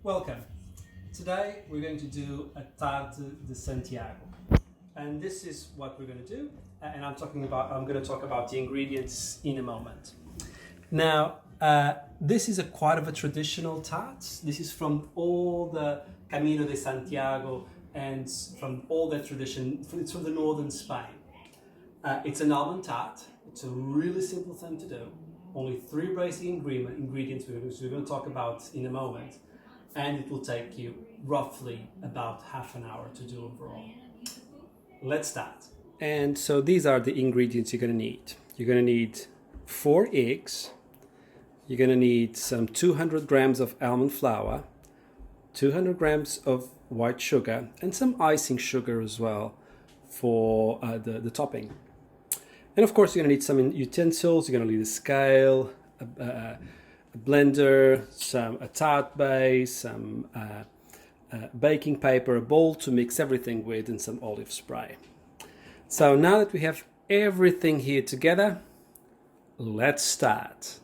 Welcome. Today we're going to do a Tarte de Santiago, and this is what we're going to do. And I'm going to talk about the ingredients in a moment. Now, this is quite of a traditional tart. This is from all the Camiño de Santiago and from all that tradition. It's from the northern Spain. It's an almond tart. It's a really simple thing to do. Only 3 basic ingredients we're going to talk about in a moment. And it will take you roughly about half an hour to do overall. Let's start. And so these are the ingredients you're going to need. You're going to need 4 eggs. You're going to need some 200 grams of almond flour, 200 grams of white sugar, and some icing sugar as well for the topping. And of course, you're going to need some utensils. You're going to need a scale, a blender, a tart base, some baking paper, a bowl to mix everything with, and some olive spray. So now that we have everything here together, let's start.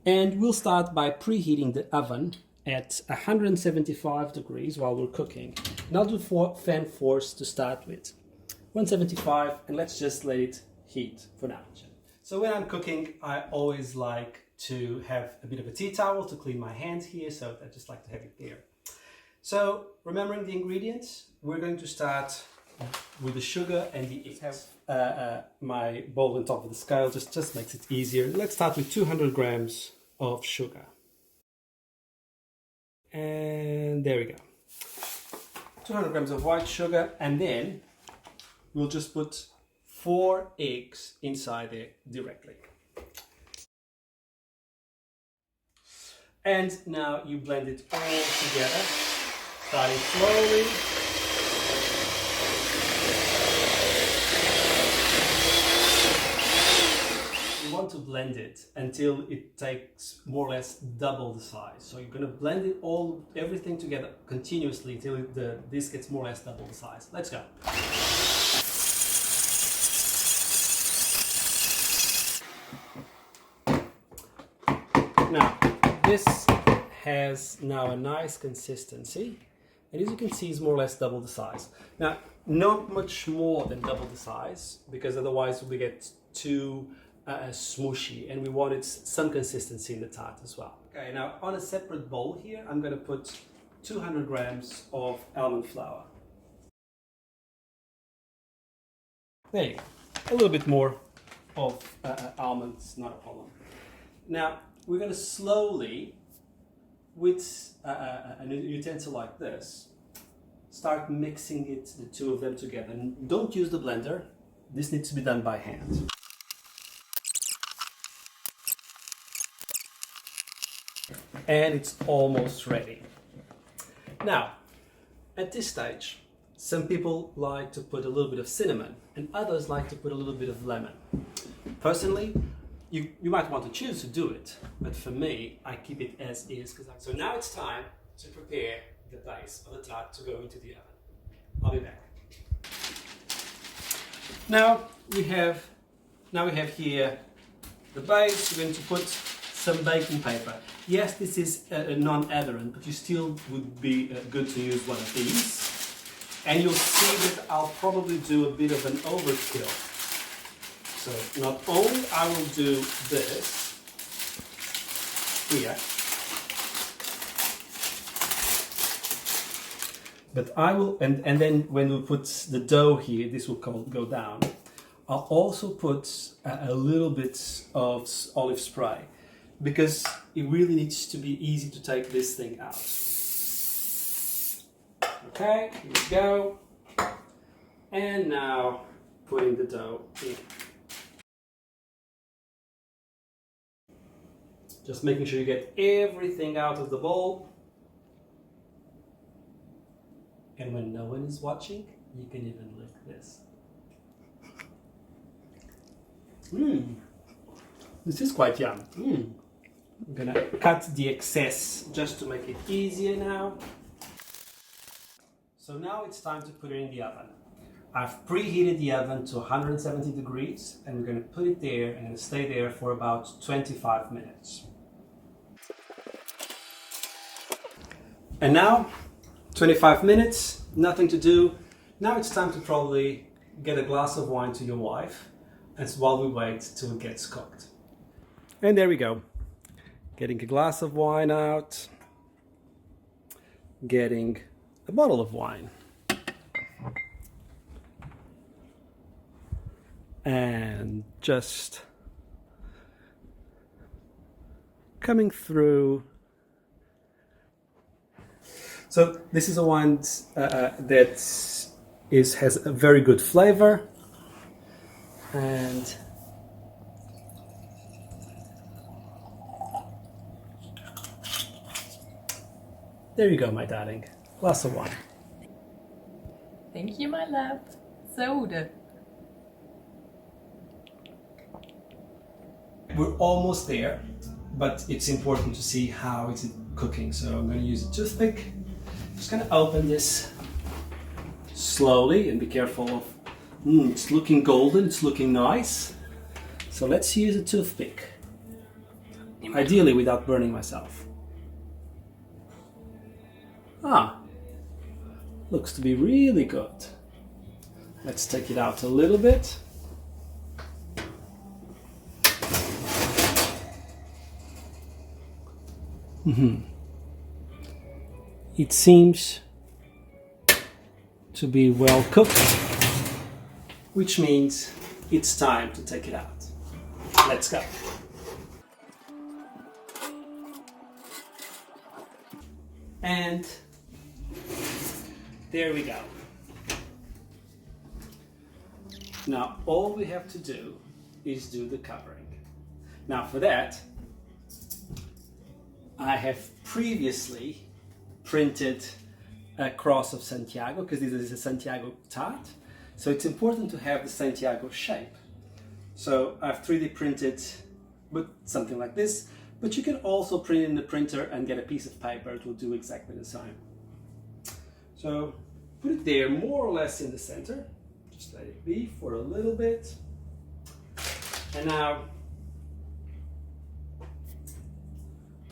And we'll start by preheating the oven at 175 degrees while we're cooking. And I'll do fan force to start with. 175, and let's just let it heat for now. So when I'm cooking, I always like to have a bit of a tea towel to clean my hands here, so I just like to have it there. So remembering the ingredients, we're going to start with the sugar and the eggs. My bowl on top of the scale just makes it easier. Let's start with 200 grams of sugar. And there we go. 200 grams of white sugar, and then we'll just put 4 eggs inside there directly. And now you blend it all together, starting slowly. You want to blend it until it takes more or less double the size. So you're going to blend it everything together continuously until this gets more or less double the size. Let's go. Now, this has now a nice consistency, and as you can see, it's more or less double the size. Now, not much more than double the size, because otherwise we get too smooshy, and we wanted some consistency in the tart as well. Okay, now on a separate bowl here, I'm going to put 200 grams of almond flour. There you go. A little bit more of almonds, not a problem. Now, we're going to slowly, with a utensil like this, start mixing the two of them together. And don't use the blender. This needs to be done by hand. And it's almost ready. Now, at this stage, some people like to put a little bit of cinnamon, and others like to put a little bit of lemon. Personally, you might want to choose to do it, but for me, I keep it as is. So now it's time to prepare the base of the tart to go into the oven. I'll be back. Now we have here the base. We're going to put some baking paper. Yes, this is a non-adorned, but you still would be good to use one of these. And you'll see that I'll probably do a bit of an overkill. So not only I will do this here, but I will, and then when we put the dough here, this will go down. I'll also put a little bit of olive spray, because it really needs to be easy to take this thing out. Okay, here we go. And now putting the dough in. Just making sure you get everything out of the bowl. And when no one is watching, you can even lick this. This is quite yum. I'm gonna cut the excess just to make it easier now. So now it's time to put it in the oven. I've preheated the oven to 170 degrees, and we're gonna put it there and it'll stay there for about 25 minutes. And now, 25 minutes, nothing to do. Now it's time to probably get a glass of wine to your wife, and while we wait till it gets cooked. And there we go. Getting a glass of wine out. Getting a bottle of wine. And just coming through. So this is a wine that has a very good flavor, and there you go, my darling. Glass of wine. Thank you, my love. So good. We're almost there, but it's important to see how it's cooking. So I'm going to use a toothpick. Just going to open this slowly and be careful of. It's looking golden. It's looking nice. So let's use a toothpick. Ideally, without burning myself. Looks to be really good. Let's take it out a little bit. It seems to be well cooked, which means it's time to take it out. Let's go. And there we go. Now all we have to do is do the covering. Now for that, I have previously printed a cross of Santiago, because this is a Santiago tart. So it's important to have the Santiago shape. So I've 3D printed with something like this, but you can also print in the printer and get a piece of paper. It will do exactly the same. So put it there more or less in the center. Just let it be for a little bit. And now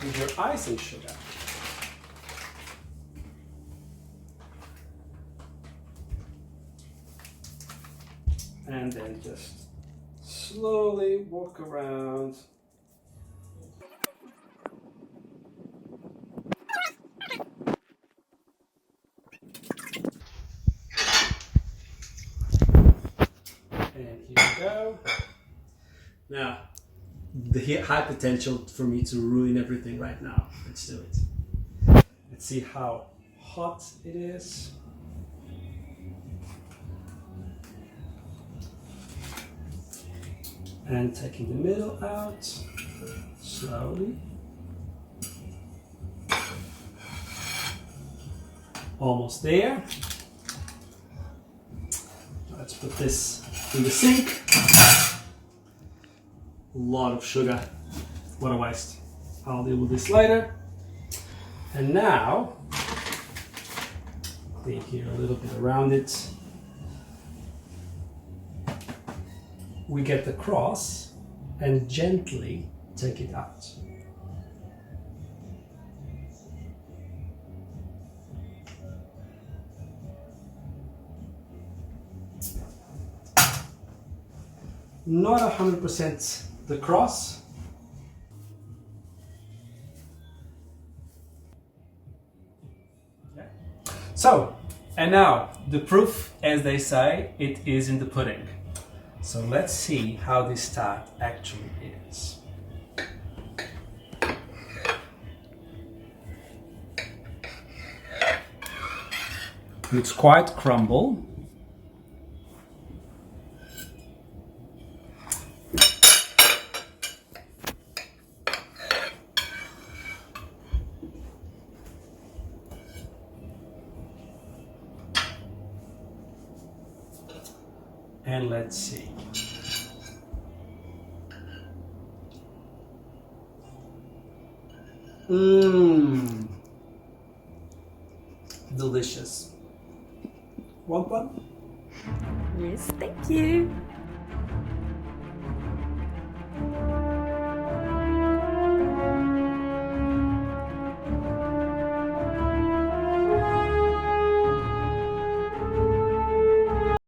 with your icing sugar, and then just slowly walk around. And here we go. Now, the high potential for me to ruin everything right now. Let's do it. Let's see how hot it is. And taking the middle out slowly. Almost there. Let's put this in the sink. A lot of sugar. What a waste. I'll deal with this later. And now, clean here a little bit around it. We get the cross and gently take it out. Not 100% the cross. Yeah. So, and now the proof, as they say, it is in the pudding. So let's see how this tart actually is. It's quite crumble. And let's see. Delicious. Want one? Yes, thank you.